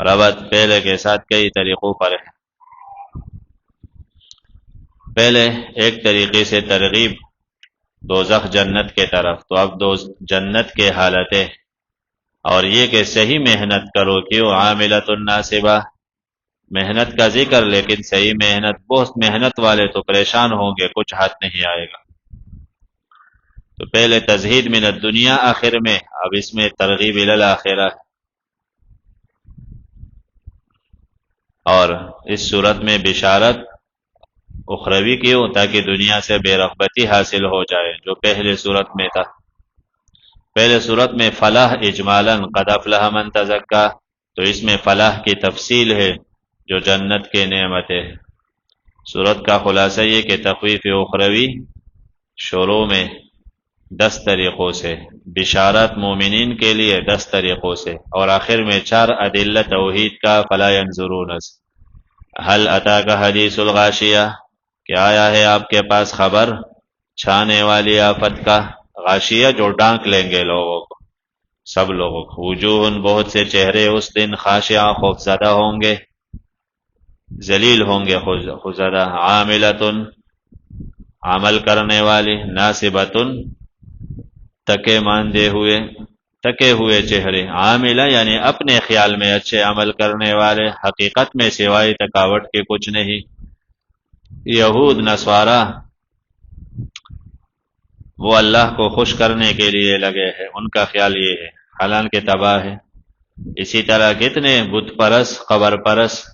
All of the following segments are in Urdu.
ربط پہلے کے ساتھ کئی طریقوں پر ہے۔ پہلے ایک طریقے سے ترغیب دوزخ جنت کے طرف، تو اب جنت کے حالتیں اور یہ کہ صحیح محنت کرو، کیوں عاملۃ ناصبہ، محنت کا ذکر لیکن صحیح محنت، بہت محنت والے تو پریشان ہوں گے، کچھ ہاتھ نہیں آئے گا۔ تو پہلے تزہید من الدنیا آخر میں، اب اس میں ترغیب الی الآخرہ، اور اس صورت میں بشارت اخروی کیوں، تاکہ دنیا سے بے رغبتی حاصل ہو جائے، جو پہلے صورت میں تھا۔ پہلے صورت میں فلاح اجمالا قد افلح من تزکا، تو اس میں فلاح کی تفصیل ہے جو جنت کے نعمتیں۔ صورت کا خلاصہ یہ کہ تخویف اخروی شروع میں 10 طریقوں سے، بشارت مومنین کے لیے 10 طریقوں سے، اور آخر میں 4 ادلہ توحید کا، فلا ینظرون هل اتاک حدیث الغاشیہ، کہ آیا ہے آپ کے پاس خبر چھانے والی آفت کا، غاشیہ جو ڈانک لیں گے لوگوں کو، سب لوگوں کو، وجوہ بہت سے چہرے اس دن خاشعہ خوفزدہ ہوں گے، ذلیل ہوں گے، خوفزدہ، عاملۃ عمل کرنے والی، ناصبۃ تکے ماندے ہوئے، تکے ہوئے چہرے، عاملہ یعنی اپنے خیال میں اچھے عمل کرنے والے، حقیقت میں سوائے تکاوٹ کے کچھ نہیں۔ یہود نصارہ وہ اللہ کو خوش کرنے کے لیے لگے ہیں، ان کا خیال یہ ہے، حالانکہ تباہ ہے۔ اسی طرح کتنے بت پرست، قبر پرست،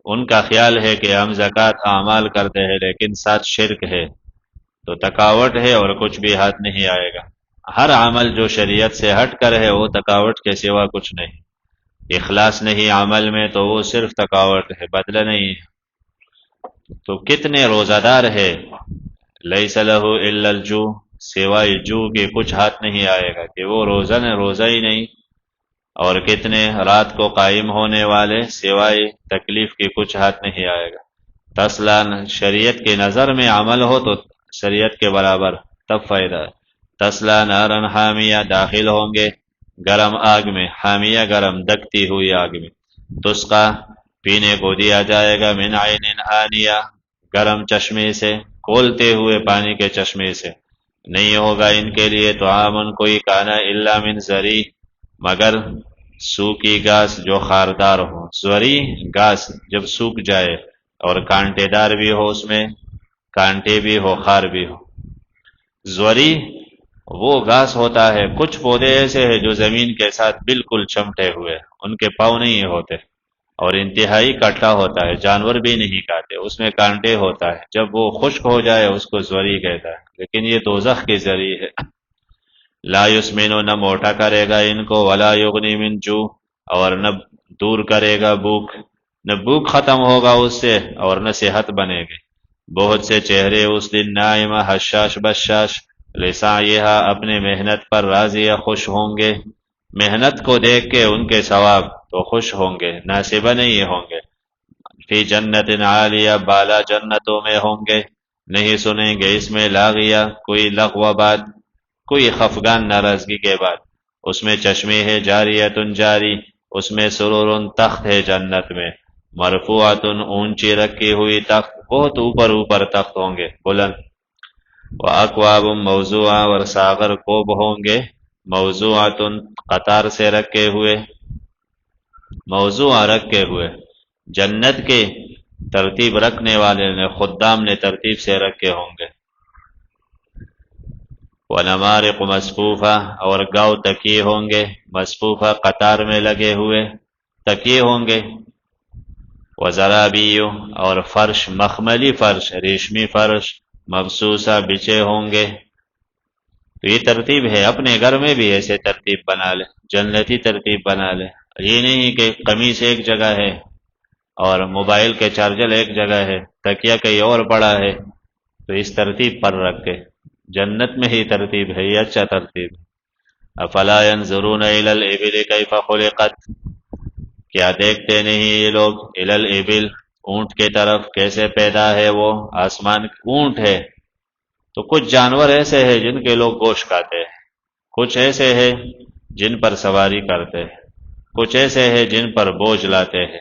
ان کا خیال ہے کہ ہم زکوٰۃ اعمال کرتے ہیں لیکن ساتھ شرک ہے، تو تکاوٹ ہے اور کچھ بھی ہاتھ نہیں آئے گا۔ ہر عمل جو شریعت سے ہٹ کر ہے وہ تکاوٹ کے سوا کچھ نہیں، اخلاص نہیں عمل میں تو وہ صرف تکاوٹ ہے، بدلہ نہیں ہے۔ تو کتنے روزہ دار ہے، لیس لہ الا الجوع، سوائے جو کے کچھ ہاتھ نہیں آئے گا، کہ وہ روزہ ہی نہیں، اور کتنے رات کو قائم ہونے والے، سوائے تکلیف کے کچھ ہاتھ نہیں آئے گا۔ تسلان شریعت کے نظر میں عمل ہو تو شریعت کے برابر، تب فائدہ ہے۔ تسلا نارن حامیہ، داخل ہوں گے گرم آگ میں، حامیہ گرم دکتی ہوئی آگ میں، تسقا پینے کو دیا جائے گا، من عین آنیہ گرم چشمے سے، کھولتے ہوئے پانی کے چشمے سے، نہیں ہوگا ان کے لیے طعام کوئی کھانا الا من ذریع، مگر سوکھی گھاس جو خاردار ہو، زری گھاس جب سوکھ جائے اور کانٹے دار بھی ہو، اس میں کانٹے بھی ہو، خار بھی ہو۔ زری وہ گھاس ہوتا ہے، کچھ پودے ایسے ہیں جو زمین کے ساتھ بالکل چمٹے ہوئے، ان کے پاؤں نہیں ہوتے، اور انتہائی کٹا ہوتا ہے، جانور بھی نہیں کھاتے، اس میں کانٹے ہوتا ہے، جب وہ خشک ہو جائے اس کو زری کہتا ہے، لیکن یہ دوزخ کی زری ہے۔ لا یسمنو، نہ موٹا کرے گا ان کو، ولا یغنی من جوع، اور نہ دور کرے گا بھوک، نہ بھوک ختم ہوگا اس سے اور نہ صحت بنے گی۔ بہت سے چہرے اس دن نائمہ، حشاش بشاش، لسعیہا اپنے محنت پر راضیہ خوش ہوں گے، محنت کو دیکھ کے ان کے ثواب تو خوش ہوں گے، ناصبہ نہیں ہوں گے۔ فی جنت عالیہ، بالا جنتوں میں ہوں گے، نہیں سنیں گے اس میں لاغیہ کوئی لغو بات، کوئی خفگان ناراضگی کے بعد، اس میں چشمے ہے، جاریۃ جاری، اس میں سرور تخت ہے جنت میں، مرفوعۃ اونچی رکھی ہوئی تخت، بہت اوپر اوپر تخت ہوں گے بلند، واکواب موضوعہ، اور ساغر کوب ہوں گے، موضوعۃ قطار سے رکھے ہوئے، موضوعہ رکھے ہوئے، جنت کے ترتیب رکھنے والے نے، خدام نے ترتیب سے رکھے ہوں گے۔ ونمارق مصفوفہ، اور گاؤ تکیے ہوں گے، مصفوفہ قطار میں لگے ہوئے تکیے ہوں گے، وزرابی، اور فرش، مخملی فرش، ریشمی فرش، مبسوسہ بچے ہوں گے۔ تو یہ ترتیب ہے، اپنے گھر میں بھی ایسے ترتیب بنا لے، جنتی ترتیب بنا لے، یہ نہیں کہ قمیص ایک جگہ ہے اور موبائل کے چارجر ایک جگہ ہے، تکیہ کہیں اور پڑا ہے، تو اس ترتیب پر رکھ کے، جنت میں ہی ترتیب ہے، یہ اچھا ترتیب ہے۔ افلا ينظرون الى الابل کیف خلقت، کیا دیکھتے نہیں یہ لوگ، الی الابل اونٹ کے طرف، کیسے پیدا ہے وہ، آسمان اونٹ ہے، تو کچھ جانور ایسے ہیں جن کے لوگ گوشت کھاتے ہیں، کچھ ایسے ہیں جن پر سواری کرتے ہیں، کچھ ایسے ہیں جن پر بوجھ لاتے ہیں۔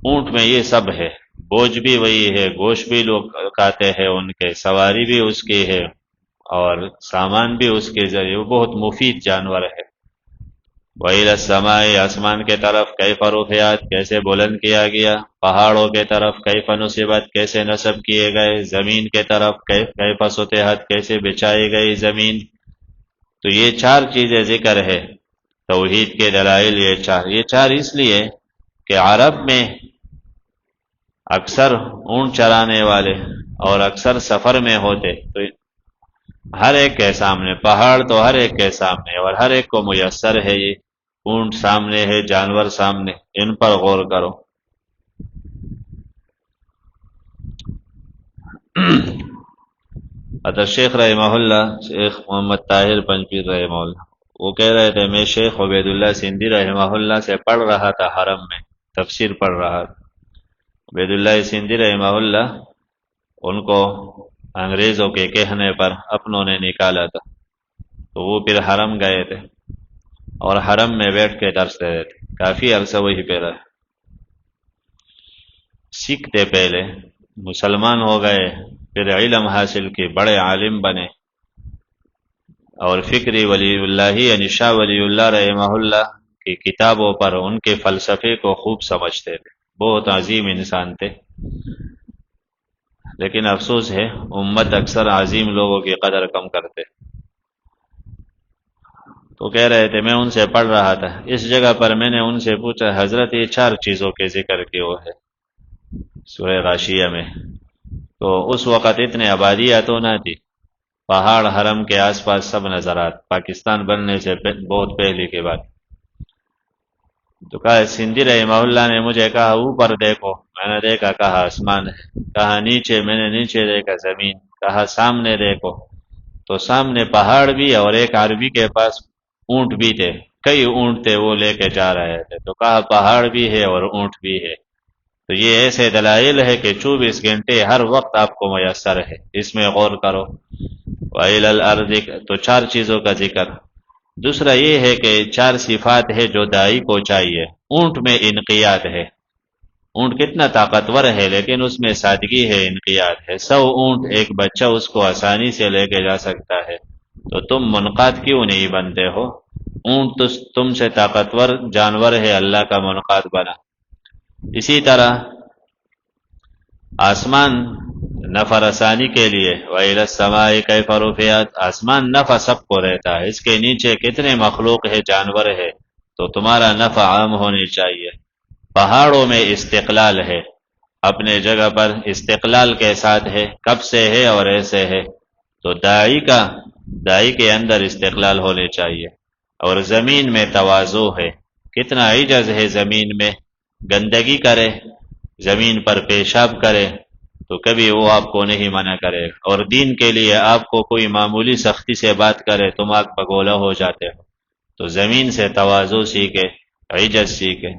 اونٹ میں یہ سب ہے، بوجھ بھی وہی ہے، گوشت بھی لوگ کھاتے ہیں، ان کے سواری بھی اس کی ہے اور سامان بھی اس کے ذریعے، وہ بہت مفید جانور ہے۔ وَإِلَى السَّمَاءِ آسمان کے طرف کیف رفعت کیسے بلند کیا گیا، پہاڑوں کے طرف کیف نصبت کیسے نصب کیے گئے، زمین کے طرف کیف سطحت کیسے بچائی گئی زمین۔ تو یہ چار چیزیں ذکر ہے، توحید کے دلائل یہ چار اس لیے کہ عرب میں اکثر اونٹ چرانے والے اور اکثر سفر میں ہوتے، تو ہر ایک کے سامنے پہاڑ، تو ہر ایک کے سامنے اور ہر ایک کو میسر ہے، یہ اونٹ سامنے ہے، جانور سامنے، ان پر غور کرو۔ حضرت شیخ رحمہ اللہ، شیخ محمد طاہر پنجپیر رحمہ اللہ، وہ کہہ رہے تھے میں شیخ عبید اللہ سندھی رحمہ اللہ سے پڑھ رہا تھا، حرم میں تفسیر پڑھ رہا تھا۔ عبید اللہ سندھی رحمہ اللہ ان کو انگریزوں کے کہنے پر اپنوں نے نکالا تھا، تو وہ پھر حرم گئے تھے اور حرم میں بیٹھ کے درس دے رہے تھے، کافی عرصہ وہی پہ رہے۔ سکھ تھے پہلے، مسلمان ہو گئے، پھر علم حاصل کی، بڑے عالم بنے، اور فکری ولی اللہ یعنی شاہ ولی اللہ رحمہ اللہ کی کتابوں پر ان کے فلسفے کو خوب سمجھتے تھے، بہت عظیم انسان تھے۔ لیکن افسوس ہے امت اکثر عظیم لوگوں کی قدر کم کرتے۔ تو کہہ رہے تھے میں ان سے پڑھ رہا تھا، اس جگہ پر میں نے ان سے پوچھا حضرت یہ چار چیزوں کے ذکر کی وہ ہے سورہ غاشیہ میں، تو اس وقت اتنے آبادیاں تو نہ تھی، پہاڑ حرم کے آس پاس سب نظرات، پاکستان بننے سے بہت پہلے کے بعد۔ تو کہا سندھی رحمہ اللہ نے مجھے کہا اوپر دیکھو، میں نے دیکھا، کہا آسمان ہے، کہا نیچے، میں نے نیچے دیکھا زمین، کہا سامنے دیکھو، تو سامنے پہاڑ بھی اور ایک عربی کے پاس اونٹ بھی تھے، کئی اونٹ تھے وہ لے کے جا رہے تھے، تو کہا پہاڑ بھی ہے اور اونٹ بھی ہے۔ تو یہ ایسے دلائل ہے کہ 24 گھنٹے ہر وقت آپ کو میسر ہے، اس میں غور کرو۔ وَإِلَى الْأَرْضِ تو چار چیزوں کا ذکر۔ دوسرا یہ ہے کہ چار صفات ہے جو داعی کو چاہیے۔ اونٹ میں انقیاد ہے، اونٹ کتنا طاقتور ہے لیکن اس میں سادگی ہے، انقیاد ہے۔ 100 اونٹ ایک بچہ اس کو آسانی سے لے کے جا سکتا ہے، تو تم منقاد کیوں نہیں بنتے ہو؟ اونٹ تو تم سے طاقتور جانور ہے، اللہ کا منقاد بنا۔ اسی طرح آسمان نفع رسانی کے لیے وَإِلَى السَّمَاءِ كَيْفَ رُفِعَتْ، آسمان نفع سب کو رہتا ہے، اس کے نیچے کتنے مخلوق ہے، جانور ہے، تو تمہارا نفع عام ہونی چاہیے۔ پہاڑوں میں استقلال ہے، اپنے جگہ پر استقلال کے ساتھ ہے، کب سے ہے اور ایسے ہے، تو داعی کے اندر استقلال ہونے چاہیے۔ اور زمین میں تواضع ہے، کتنا عجز ہے زمین میں، گندگی کرے، زمین پر پیشاب کرے تو کبھی وہ آپ کو نہیں منع کرے، اور دین کے لیے آپ کو کوئی معمولی سختی سے بات کرے تم آگ پگولا ہو جاتے ہو۔ تو زمین سے تواضع سیکھے، عجز سیکھے۔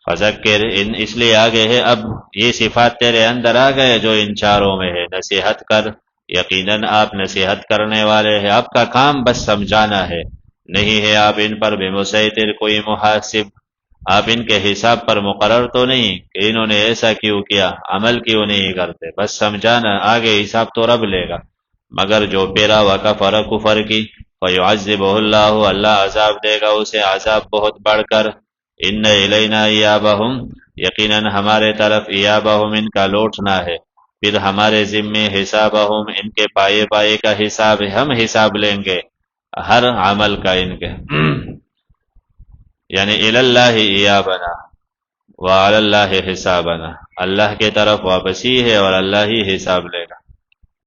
فذکر اس لیے آگے ہے، اب یہ صفات تیرے اندر آ گئے جو ان چاروں میں ہے، نصیحت کر، یقیناً آپ نصیحت کرنے والے ہیں، آپ کا کام بس سمجھانا ہے، نہیں ہے آپ ان پر بے مسیطر کوئی محاسب، آپ ان کے حساب پر مقرر تو نہیں کہ انہوں نے ایسا کیوں کیا، عمل کیوں نہیں کرتے، بس سمجھانا، آگے حساب تو رب لے گا۔ مگر جو پیرا و کفر کفر کی فیعذبہ اللہ، اللہ عذاب دے گا اسے، عذاب بہت بڑھ کر۔ ان الینا ایابہم، یقیناً ہمارے طرف ایابہم ان کا لوٹنا ہے، پھر ہمارے ذمے حسابہم ان کے پائے پائے کا حساب ہے، ہم حساب لیں گے ہر عمل کا ان کے۔ یعنی الاللہ ایابنا وعلی اللہ حسابنا، اللہ کے طرف واپسی ہے اور اللہ ہی حساب لے گا۔